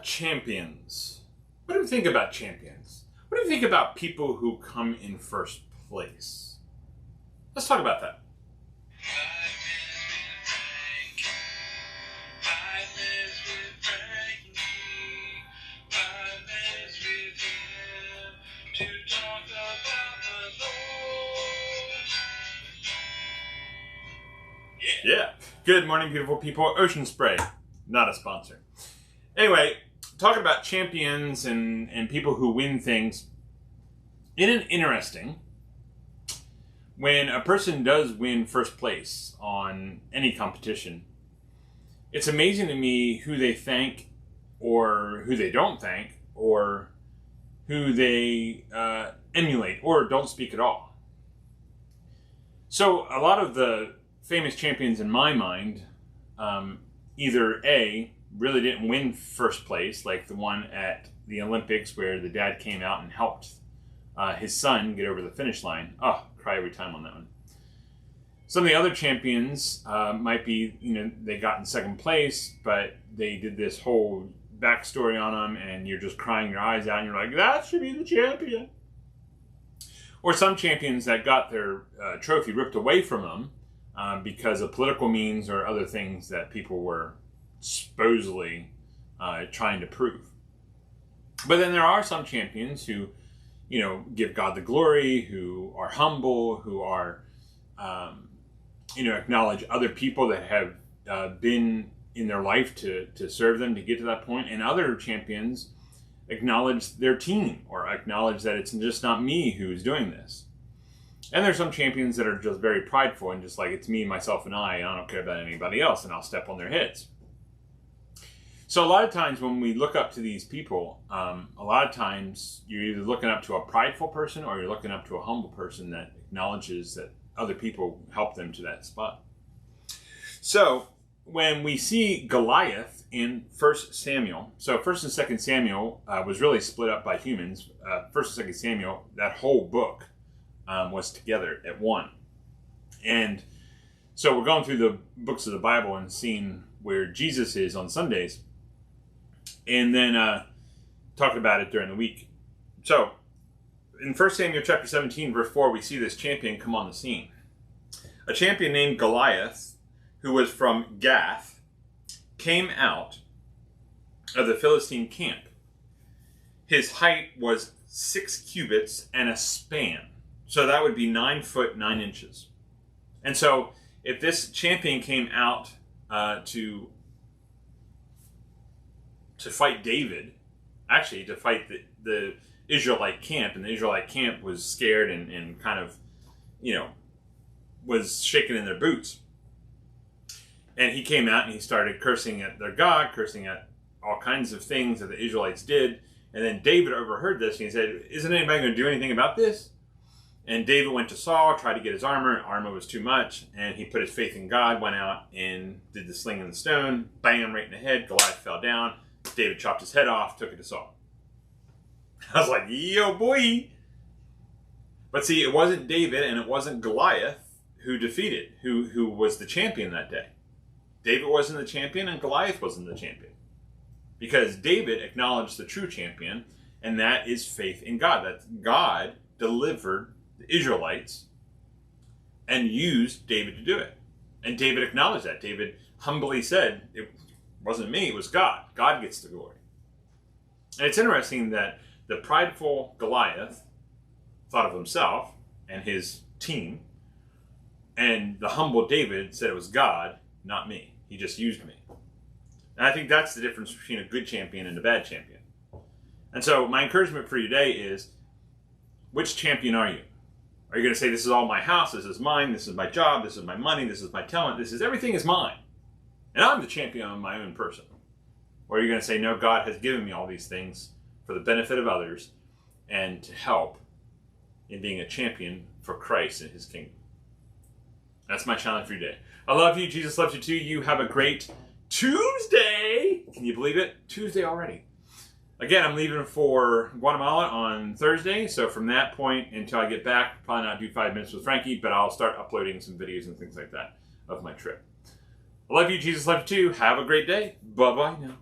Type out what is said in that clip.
Champions. What do you think about champions? What do you think about people who come in first place? Let's talk about that. Yeah. Good morning, beautiful people. Ocean Spray, not a sponsor. Anyway, talking about champions and people who win things, isn't it interesting when a person does win first place on any competition? It's amazing to me who they thank or who they don't thank or who they emulate or don't speak at all. So a lot of the famous champions in my mind, either A, really didn't win first place, like the one at the Olympics where the dad came out and helped his son get over the finish line. Oh, cry every time on that one. Some of the other champions might be, they got in second place, but they did this whole backstory on them and you're just crying your eyes out and you're like, that should be the champion. Or some champions that got their trophy ripped away from them because of political means or other things that people were supposedly trying to prove. But then there are some champions who, give God the glory, who are humble, who are, acknowledge other people that have been in their life to serve them to get to that point. And other champions acknowledge their team or acknowledge that it's just not me who's doing this. And there's some champions that are just very prideful and just like, it's me, myself, and I don't care about anybody else, and I'll step on their heads. So a lot of times when we look up to these people, a lot of times you're either looking up to a prideful person or you're looking up to a humble person that acknowledges that other people help them to that spot. So when we see Goliath in 1 Samuel, so 1 and 2 Samuel was really split up by humans. 1 and 2 Samuel, that whole book was together at one. And so we're going through the books of the Bible and seeing where Jesus is on Sundays. And then talking about it during the week. So in 1 Samuel chapter 17, verse 4, we see this champion come on the scene. A champion named Goliath, who was from Gath, came out of the Philistine camp. His height was 6 cubits and a span. So that would be 9 foot 9 inches. And so if this champion came out to fight David, actually to fight the Israelite camp, and the Israelite camp was scared and kind of, was shaking in their boots. And he came out and he started cursing at their God, cursing at all kinds of things that the Israelites did. And then David overheard this and he said, isn't anybody going to do anything about this? And David went to Saul, tried to get his armor. Armor was too much. And he put his faith in God, went out and did the sling and the stone. Bam, right in the head. Goliath fell down. David chopped his head off, took it to Saul. I was like, yo, boy. But see, it wasn't David and it wasn't Goliath who defeated, who was the champion that day. David wasn't the champion and Goliath wasn't the champion. Because David acknowledged the true champion, and that is faith in God. That God delivered the Israelites and used David to do it. And David acknowledged that. David humbly said, it wasn't me, it was God. God gets the glory. And it's interesting that the prideful Goliath thought of himself and his team, and the humble David said it was God, not me. He just used me. And I think that's the difference between a good champion and a bad champion. And so my encouragement for you today is, which champion are you? Are you going to say, this is all my house, this is mine, this is my job, this is my money, this is my talent, everything is mine. And I'm the champion of my own person. Or are you going to say, no, God has given me all these things for the benefit of others and to help in being a champion for Christ and his kingdom? That's my challenge for you today. I love you. Jesus loves you too. You have a great Tuesday. Can you believe it? Tuesday already. Again, I'm leaving for Guatemala on Thursday. So from that point until I get back, probably not do 5 minutes with Frankie, but I'll start uploading some videos and things like that of my trip. I love you. Jesus loves you too. Have a great day. Bye-bye now.